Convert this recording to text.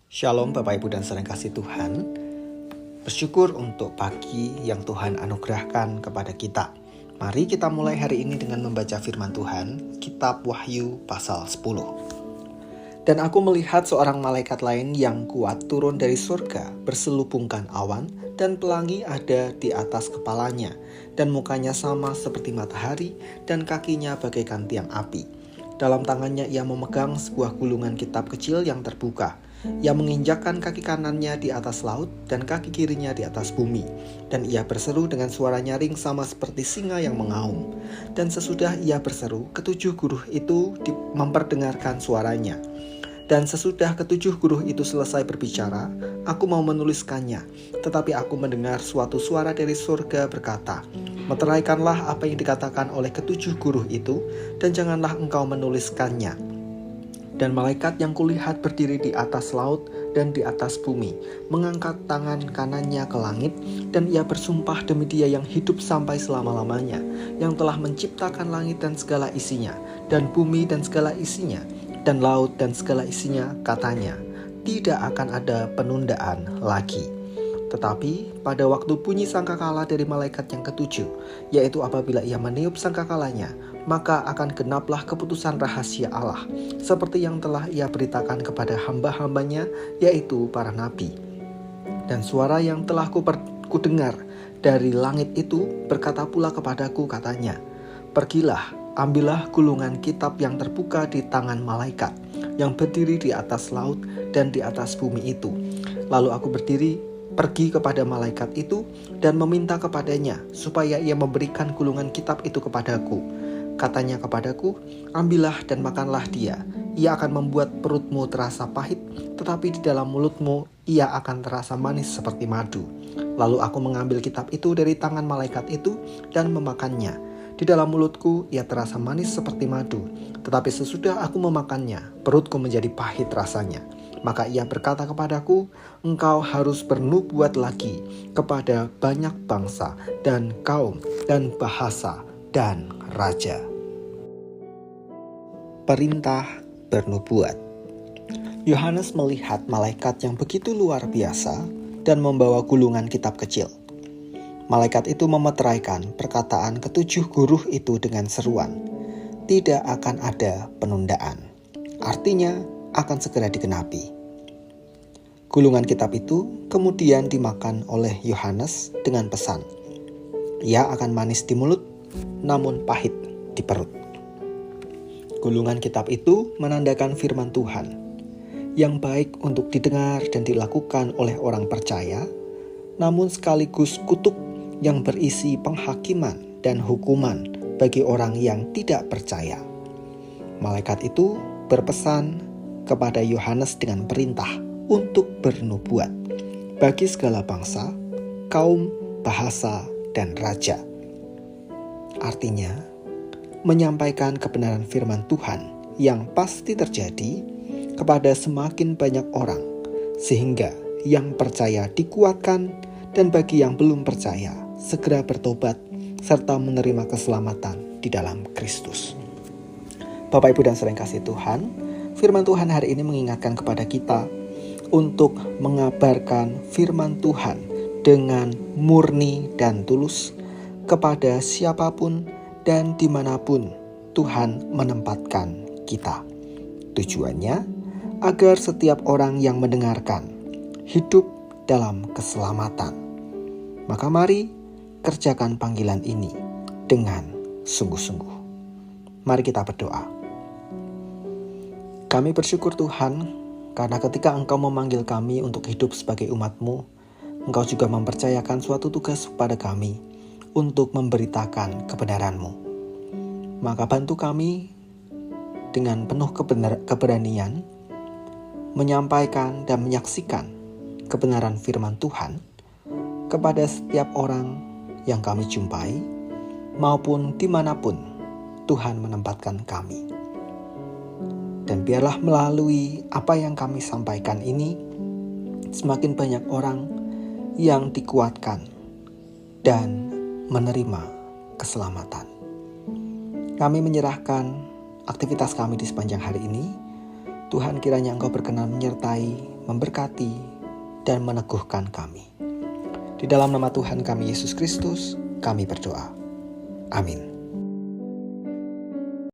Shalom Bapak Ibu dan saudara kasih Tuhan. Bersyukur untuk pagi yang Tuhan anugerahkan kepada kita. Mari kita mulai hari ini dengan membaca firman Tuhan, Kitab Wahyu pasal 10. Dan aku melihat seorang malaikat lain yang kuat turun dari surga, berselubungkan awan, dan pelangi ada di atas kepalanya, dan mukanya sama seperti matahari, dan kakinya bagaikan tiang api. Dalam tangannya ia memegang sebuah gulungan kitab kecil yang terbuka. Ia menginjakkan kaki kanannya di atas laut dan kaki kirinya di atas bumi. Dan ia berseru dengan suara nyaring sama seperti singa yang mengaum. Dan sesudah ia berseru, ketujuh guru itu memperdengarkan suaranya. Dan sesudah ketujuh guru itu selesai berbicara, aku mau menuliskannya. Tetapi aku mendengar suatu suara dari surga berkata, meteraikanlah apa yang dikatakan oleh ketujuh guru itu, dan janganlah engkau menuliskannya. Dan malaikat yang kulihat berdiri di atas laut dan di atas bumi, mengangkat tangan kanannya ke langit, dan ia bersumpah demi Dia yang hidup sampai selama-lamanya, yang telah menciptakan langit dan segala isinya, dan bumi dan segala isinya, dan laut dan segala isinya, katanya, tidak akan ada penundaan lagi. Tetapi pada waktu bunyi sangkakala dari malaikat yang ketujuh, yaitu apabila ia meniup sangkakalanya, maka akan genaplah keputusan rahasia Allah, seperti yang telah ia beritakan kepada hamba-hambanya, yaitu para nabi. Dan suara yang telah kudengar dari langit itu berkata pula kepadaku, katanya, pergilah, ambillah gulungan kitab yang terbuka di tangan malaikat, yang berdiri di atas laut dan di atas bumi itu. Lalu aku pergi kepada malaikat itu dan meminta kepadanya supaya ia memberikan gulungan kitab itu kepadaku. Katanya kepadaku, ambillah dan makanlah dia. Ia akan membuat perutmu terasa pahit, tetapi di dalam mulutmu ia akan terasa manis seperti madu. Lalu aku mengambil kitab itu dari tangan malaikat itu dan memakannya. Di dalam mulutku ia terasa manis seperti madu, tetapi sesudah aku memakannya, perutku menjadi pahit rasanya. Maka ia berkata kepadaku, engkau harus bernubuat lagi kepada banyak bangsa dan kaum dan bahasa dan raja. Perintah bernubuat. Yohanes melihat malaikat yang begitu luar biasa dan membawa gulungan kitab kecil. Malaikat itu memeteraikan perkataan ketujuh guru itu dengan seruan, tidak akan ada penundaan. Artinya akan segera digenapi. Gulungan kitab itu kemudian dimakan oleh Yohanes dengan pesan, ia akan manis di mulut, namun pahit di perut. Gulungan kitab itu menandakan firman Tuhan, yang baik untuk didengar dan dilakukan oleh orang percaya, namun sekaligus kutuk yang berisi penghakiman dan hukuman bagi orang yang tidak percaya. Malaikat itu berpesan kepada Yohanes dengan perintah untuk bernubuat bagi segala bangsa, kaum, bahasa, dan raja. Artinya, menyampaikan kebenaran firman Tuhan yang pasti terjadi kepada semakin banyak orang, sehingga yang percaya dikuatkan dan bagi yang belum percaya segera bertobat serta menerima keselamatan di dalam Kristus. Bapak, Ibu, dan saudara yang kasih Tuhan, firman Tuhan hari ini mengingatkan kepada kita untuk mengabarkan firman Tuhan dengan murni dan tulus kepada siapapun dan dimanapun Tuhan menempatkan kita. Tujuannya agar setiap orang yang mendengarkan hidup dalam keselamatan. Maka mari kerjakan panggilan ini dengan sungguh-sungguh. Mari kita berdoa. Kami bersyukur Tuhan, karena ketika Engkau memanggil kami untuk hidup sebagai umat-Mu, Engkau juga mempercayakan suatu tugas kepada kami untuk memberitakan kebenaran-Mu. Maka bantu kami dengan penuh keberanian menyampaikan dan menyaksikan kebenaran firman Tuhan kepada setiap orang yang kami jumpai maupun dimanapun Tuhan menempatkan kami. Dan biarlah melalui apa yang kami sampaikan ini, semakin banyak orang yang dikuatkan dan menerima keselamatan. Kami menyerahkan aktivitas kami di sepanjang hari ini. Tuhan, kiranya Engkau berkenan menyertai, memberkati, dan meneguhkan kami. Di dalam nama Tuhan kami Yesus Kristus, kami berdoa. Amin.